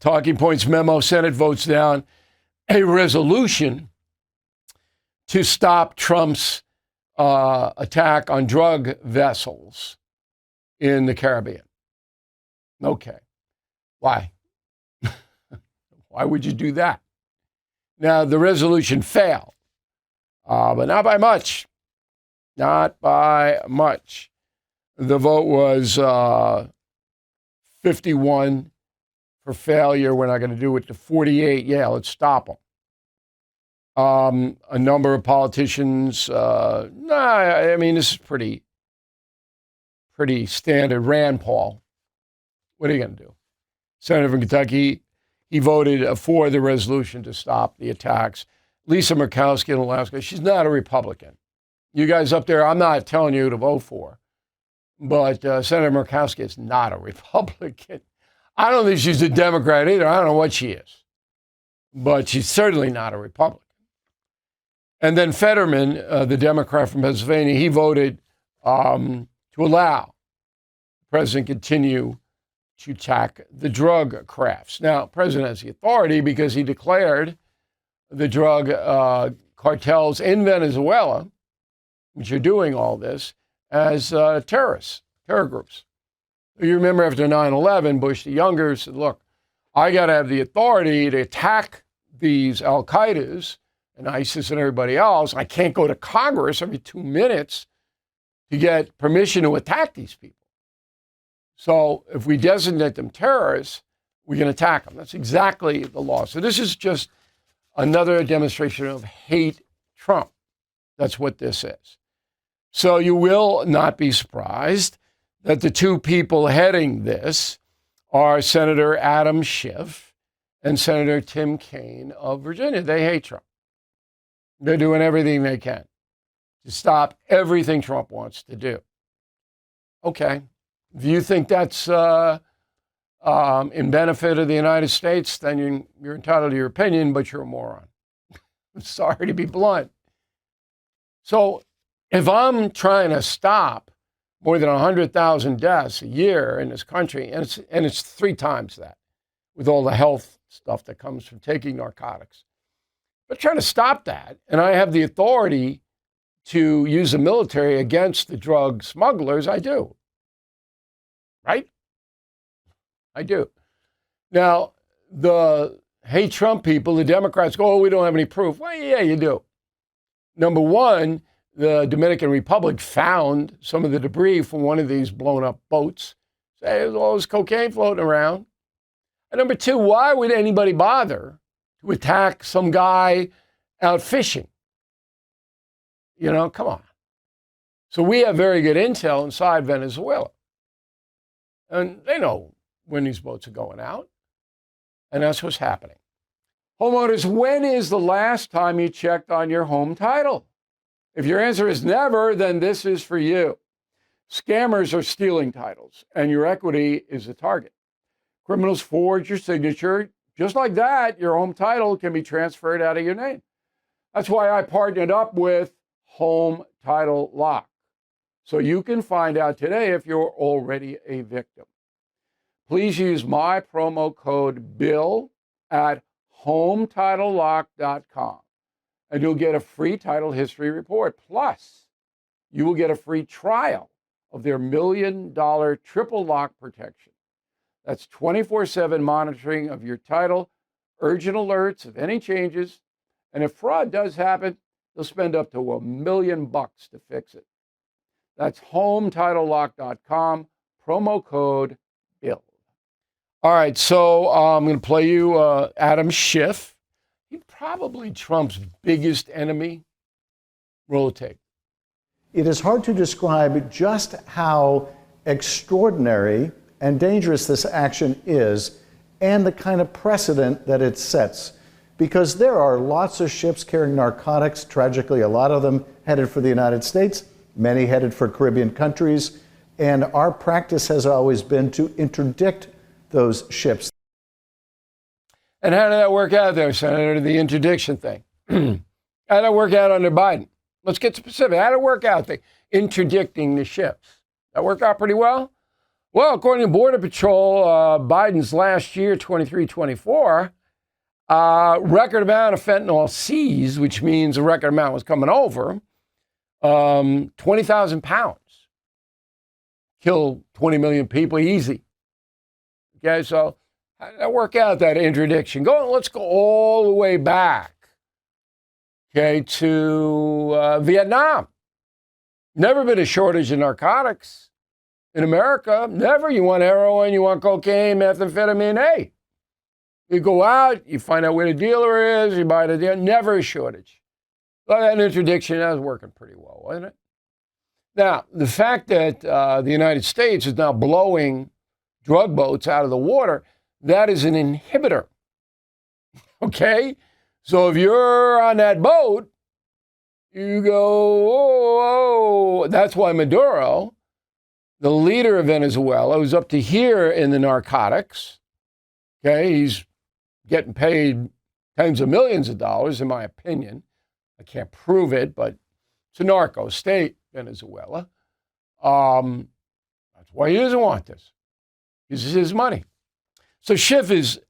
Talking points memo, Senate votes down a resolution to stop Trump's attack on drug vessels in the Caribbean. Okay. Why? Why would you do that? Now, the resolution failed, but not by much. Not by much. The vote was 51 for failure. We're not going to do it, to 48. Yeah, let's stop them. A number of politicians, I mean, this is pretty standard. Rand Paul, what are you going to do? Senator from Kentucky, he voted for the resolution to stop the attacks. Lisa Murkowski in Alaska, she's not a Republican. You guys up there, I'm not telling you to vote for, but Senator Murkowski is not a Republican. I don't think she's a Democrat either. I don't know what she is, but she's certainly not a Republican. And then Fetterman, the Democrat from Pennsylvania, he voted to allow the president continue to attack the drug crafts. Now, the president has the authority because he declared the drug cartels in Venezuela, which are doing all this, as terror groups. You remember after 9/11, Bush the Younger said, look, I got to have the authority to attack these Al-Qaedas and ISIS and everybody else. I can't go to Congress every 2 minutes to get permission to attack these people. So if we designate them terrorists, we can attack them. That's exactly the law. So this is just another demonstration of hate Trump. That's what this is. So you will not be surprised that the two people heading this are Senator Adam Schiff and Senator Tim Kaine of Virginia. They hate Trump. They're doing everything they can to stop everything Trump wants to do. Okay. If you think that's in benefit of the United States, then you're entitled to your opinion, but you're a moron. I'm sorry to be blunt. So if I'm trying to stop more than 100,000 deaths a year in this country, and it's 3 times that with all the health stuff that comes from taking narcotics, but trying to stop that, and I have the authority to use the military against the drug smugglers, I do. Right? I do. Now, the hate Trump people, the Democrats go, oh, we don't have any proof. Well, yeah, you do. Number one, the Dominican Republic found some of the debris from one of these blown up boats. Say there's all this cocaine floating around. And number two, why would anybody bother to attack some guy out fishing? You know, come on. So we have very good intel inside Venezuela. And they know when these boats are going out. And that's what's happening. Homeowners, when is the last time you checked on your home title? If your answer is never, then this is for you. Scammers are stealing titles, and your equity is a target. Criminals forge your signature. Just like that, your home title can be transferred out of your name. That's why I partnered up with Home Title Lock, so you can find out today if you're already a victim. Please use my promo code BILL at HometitleLock.com, and you'll get a free title history report. Plus, you will get a free trial of their $1 million triple lock protection. That's 24/7 monitoring of your title, urgent alerts of any changes, and if fraud does happen, they'll spend up to $1 million to fix it. That's HometitleLock.com, promo code BILL. All right, so I'm going to play you Adam Schiff. He's probably Trump's biggest enemy. Roll the tape. It is hard to describe just how extraordinary and dangerous this action is and the kind of precedent that it sets. Because there are lots of ships carrying narcotics, tragically a lot of them headed for the United States, many headed for Caribbean countries, and our practice has always been to interdict those ships. And how did that work out there, Senator, the interdiction thing? How did that work out under Biden? Let's get specific. How did it work out, the interdicting the ships? That worked out pretty well? Well, according to Border Patrol, Biden's last year, 23-24, record amount of fentanyl seized, which means a record amount was coming over, 20,000 pounds. Kill 20 million people easy. Okay, so how did that work out, that interdiction? Let's go all the way back, okay, to Vietnam. Never been a shortage of narcotics in America. Never. You want heroin, you want cocaine, methamphetamine, hey. You go out, you find out where the dealer is, you buy the dealer. Never a shortage. Well, that interdiction, that was working pretty well, wasn't it? Now, the fact that the United States is now blowing drug boats out of the water, that is an inhibitor. Okay? So if you're on that boat, you go, oh. That's why Maduro, the leader of Venezuela, who's up to here in the narcotics, okay, he's getting paid tens of millions of dollars, in my opinion. I can't prove it, but it's a narco state, Venezuela. That's why he doesn't want this. This is his money. So Schiff is,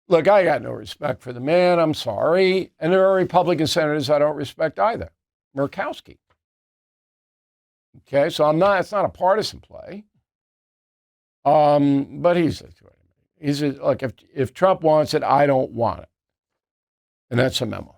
look, I got no respect for the man. I'm sorry. And there are Republican senators I don't respect either. Murkowski. Okay, so it's not a partisan play. But he's like, if Trump wants it, I don't want it. And that's a memo.